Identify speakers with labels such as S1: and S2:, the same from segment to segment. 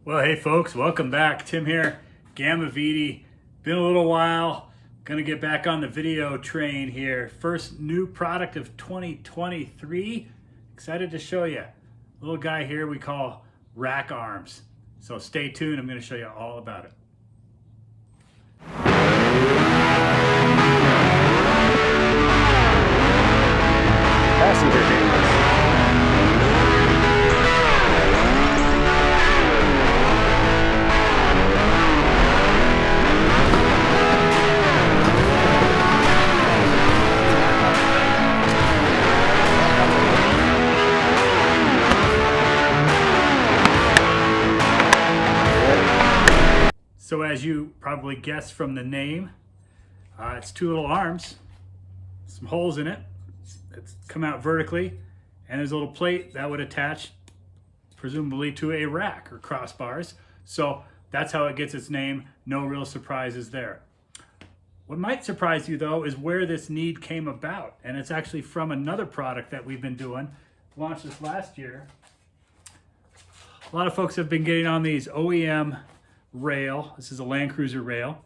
S1: Well, hey folks, welcome back. Tim here, GammaVidi. Been a little while. Gonna get back on the video train here. First new product of 2023. Excited to show you. Little guy here we call rack arms. So stay tuned, I'm gonna show you all about it.
S2: Passenger handles.
S1: So as you probably guessed from the name, it's two little arms, some holes in it. It's come out vertically, and there's a little plate that would attach presumably to a rack or crossbars. So that's how it gets its name. No real surprises there. What might surprise you though is where this need came about, and it's actually from another product that we've been doing. Launched this last year. A lot of folks have been getting on these OEM rail. This is a Land Cruiser rail,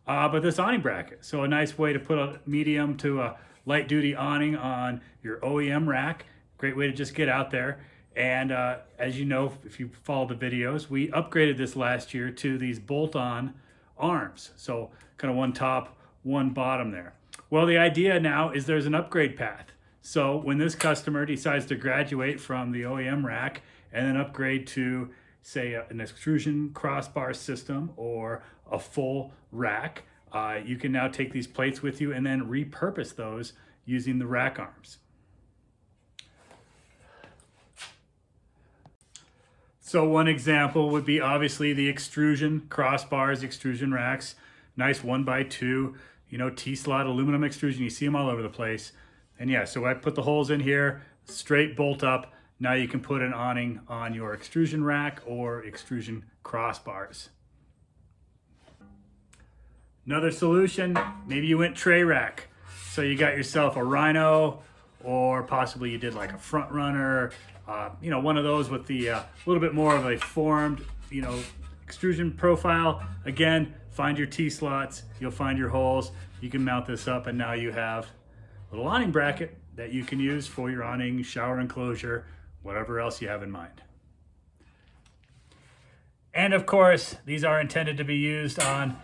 S1: but this awning bracket. So a nice way to put a medium to a light duty awning on your OEM rack. Great way to just get out there. And as you know, if you follow the videos, we upgraded this last year to these bolt-on arms. So kind of one top, one bottom there. Well, the idea now is there's an upgrade path. So when this customer decides to graduate from the OEM rack and then upgrade to say an extrusion crossbar system or a full rack, you can now take these plates with you and then repurpose those using the rack arms. So one example would be obviously the extrusion crossbars, extrusion racks, nice 1x2, T-slot aluminum extrusion. You see them all over the place. And yeah, so I put the holes in here, straight bolt up. Now you can put an awning on your extrusion rack or extrusion crossbars. Another solution, maybe you went tray rack. So you got yourself a Rhino, or possibly you did like a Front Runner, one of those with the little bit more of a formed, extrusion profile. Again, find your T-slots, you'll find your holes. You can mount this up and now you have a little awning bracket that you can use for your awning, shower enclosure, whatever else you have in mind. And of course, these are intended to be used on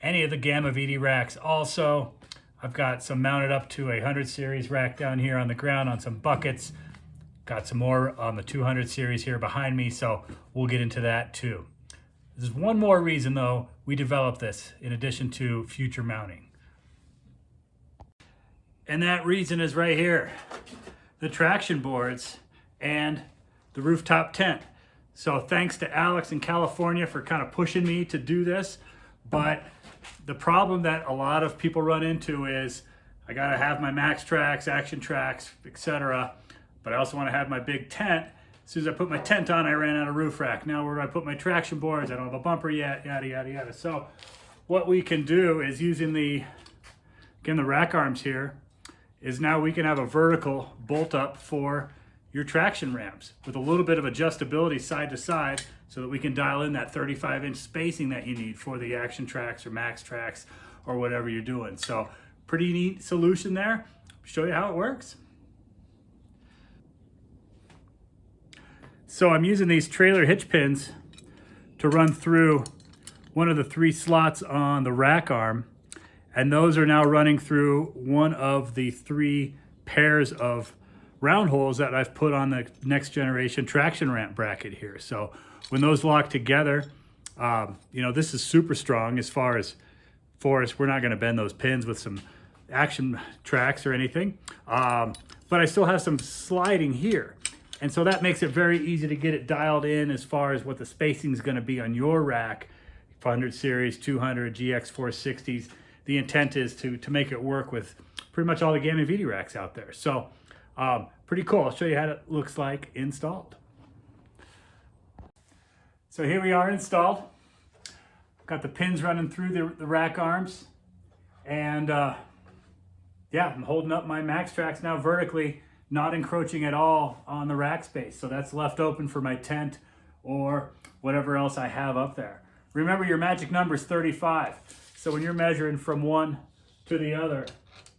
S1: any of the GammaVidi racks. Also, I've got some mounted up to a 100 series rack down here on the ground on some buckets. Got some more on the 200 series here behind me, so we'll get into that too. There's one more reason though we developed this in addition to future mounting. And that reason is right here. The traction boards and the rooftop tent. So thanks to Alex in California for kind of pushing me to do this. But the problem that a lot of people run into is I gotta have my MaxTrax, Action Trax, etc. But I also wanna have my big tent. As soon as I put my tent on, I ran out of roof rack. Now where do I put my traction boards? I don't have a bumper yet, yada, yada, yada. So what we can do is using the rack arms here, is now we can have a vertical bolt up for your traction ramps with a little bit of adjustability side to side so that we can dial in that 35-inch spacing that you need for the Action Trax or MaxTrax or whatever you're doing. So pretty neat solution there. Show you how it works. So I'm using these trailer hitch pins to run through one of the 3 slots on the rack arm, and those are now running through one of the 3 pairs of round holes that I've put on the next generation traction ramp bracket here. So when those lock together, this is super strong as far as force. We're not gonna bend those pins with some Action Trax or anything, but I still have some sliding here. And so that makes it very easy to get it dialed in as far as what the spacing is gonna be on your rack, 100 series, 200, GX 460s. The intent is to make it work with pretty much all the GammaVidi racks out there. So pretty cool. I'll show you how it looks like installed. So here we are installed. Got the pins running through the rack arms. And yeah, I'm holding up my MaxTrax now vertically, not encroaching at all on the rack space. So that's left open for my tent or whatever else I have up there. Remember, your magic number is 35. So when you're measuring from one to the other,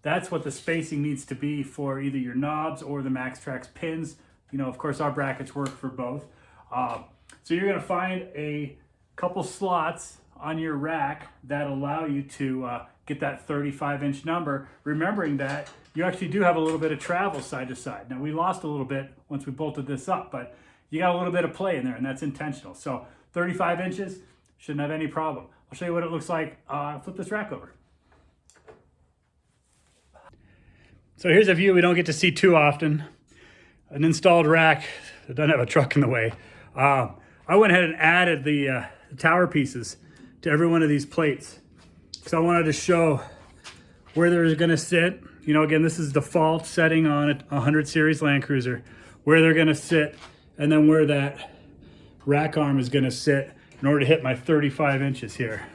S1: that's what the spacing needs to be for either your knobs or the MaxTrax pins. You know, of course, our brackets work for both. So you're going to find a couple slots on your rack that allow you to get that 35-inch number, remembering that you actually do have a little bit of travel side to side. Now, we lost a little bit once we bolted this up, but you got a little bit of play in there, and that's intentional. So 35 inches, shouldn't have any problem. I'll show you what it looks like. Flip this rack over. So here's a view we don't get to see too often. An installed rack that doesn't have a truck in the way. I went ahead and added the tower pieces to every one of these plates because I wanted to show where they're going to sit. You know, again, this is default setting on a 100 series Land Cruiser, where they're going to sit, and then where that rack arm is going to sit in order to hit my 35 inches here.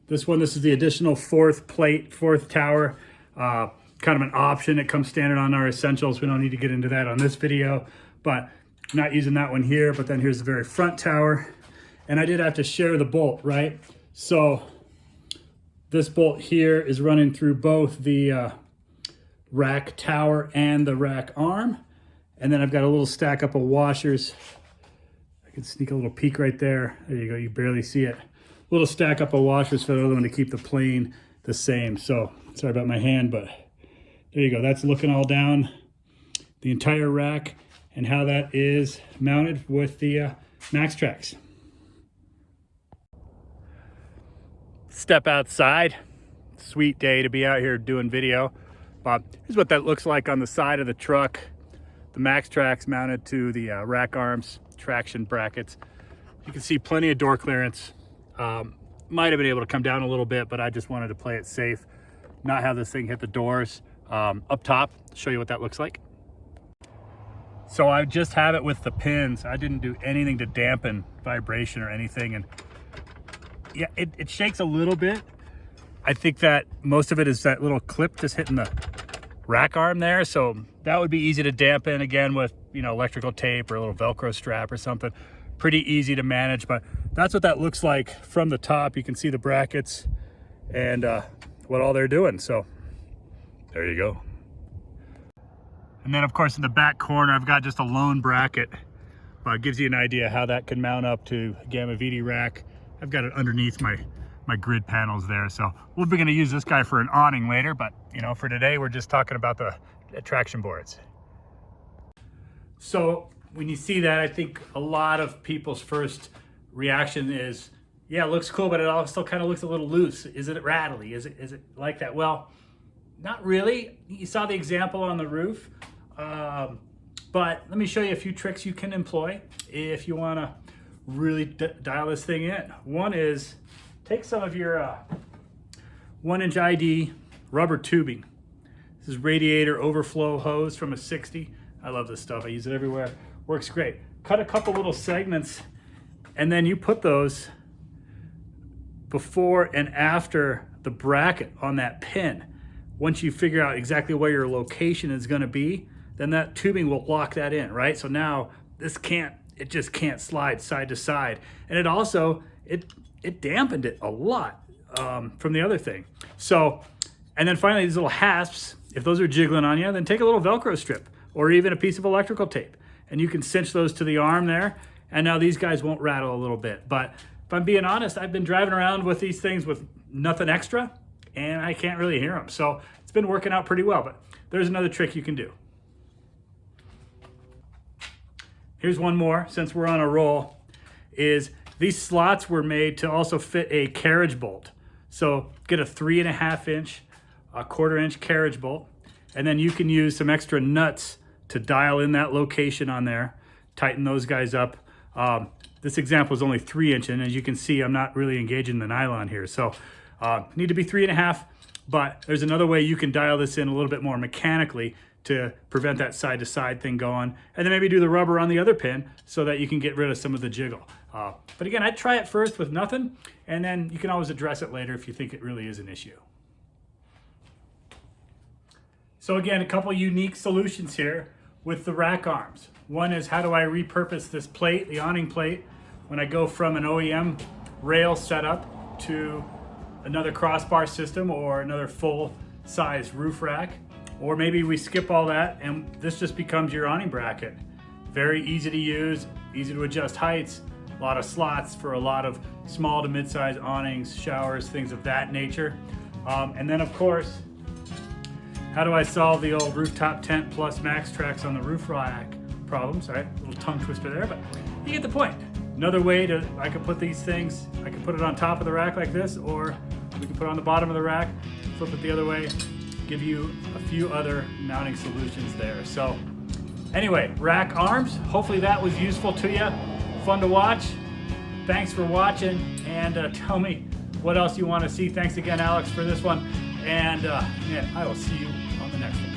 S1: This is the additional fourth plate, fourth tower. Kind of an option. It comes standard on our Essentials. We don't need to get into that on this video, but I'm not using that one here. But then here's the very front tower, and I did have to share the bolt, right? So this bolt here is running through both the rack tower and the rack arm, and then I've got a little stack up of washers. I can sneak a little peek right there. There you go. You barely see it. Little stack up of washers for the other one to keep the plane the same. So sorry about my hand, but there you go. That's looking all down the entire rack and how that is mounted with the MaxTrax. Step outside. Sweet day to be out here doing video. But here's what that looks like on the side of the truck. The MaxTrax mounted to the rack arms, traction brackets. You can see plenty of door clearance. Might have been able to come down a little bit, but I just wanted to play it safe, not have this thing hit the doors. Up top, show you what that looks like. So I just have it with the pins. I didn't do anything to dampen vibration or anything, and yeah, it shakes a little bit. I think that most of it is that little clip just hitting the rack arm there, so that would be easy to dampen, again, with, you know, electrical tape or a little Velcro strap or something. Pretty easy to manage, but that's what that looks like from the top. You can see the brackets and what all they're doing. So there you go. And then, of course, in the back corner, I've got just a lone bracket, but it gives you an idea how that can mount up to a Gamma VD rack. I've got it underneath my grid panels there. So we'll be going to use this guy for an awning later, but, you know, for today, we're just talking about the traction boards. So when you see that, I think a lot of people's first reaction is, yeah, it looks cool, but it also kind of looks a little loose. Is it rattly? Is it like that? Well, not really. You saw the example on the roof. But let me show you a few tricks you can employ if you want to really dial this thing in. One is take some of your 1-inch ID rubber tubing. This is radiator overflow hose from a 60. I love this stuff. I use it everywhere. Works great. Cut a couple little segments, and then you put those before and after the bracket on that pin. Once you figure out exactly where your location is going to be, then that tubing will lock that in, right? So now it just can't slide side to side. And it also, it dampened it a lot from the other thing. So, and then finally these little hasps, if those are jiggling on you, then take a little Velcro strip or even a piece of electrical tape, and you can cinch those to the arm there. And now these guys won't rattle a little bit. But if I'm being honest, I've been driving around with these things with nothing extra, and I can't really hear them. So it's been working out pretty well, but there's another trick you can do. Here's one more, since we're on a roll, is these slots were made to also fit a carriage bolt. So get a 3.5 inch, a 1/4 inch carriage bolt, and then you can use some extra nuts to dial in that location on there, tighten those guys up. This example is only 3 inch, and as you can see, I'm not really engaging the nylon here. So need to be 3.5, but there's another way you can dial this in a little bit more mechanically to prevent that side to side thing going, and then maybe do the rubber on the other pin so that you can get rid of some of the jiggle. But again, I'd try it first with nothing, and then you can always address it later if you think it really is an issue. So again, a couple unique solutions here. with the rack arms. One is, how do I repurpose this plate, the awning plate, when I go from an OEM rail setup to another crossbar system or another full size roof rack? Or maybe we skip all that and this just becomes your awning bracket. Very easy to use, easy to adjust heights, a lot of slots for a lot of small to mid-size awnings, showers, things of that nature. And then of course, how do I solve the old rooftop tent plus max tracks on the roof rack problem? Sorry, a little tongue twister there, but you get the point. Another way to, I could put these things, I could put it on top of the rack like this, or we can put it on the bottom of the rack, flip it the other way, give you a few other mounting solutions there. So anyway, rack arms, hopefully that was useful to you. Fun to watch. Thanks for watching, and tell me what else you want to see. Thanks again, Alex, for this one. And man, I will see you on the next one.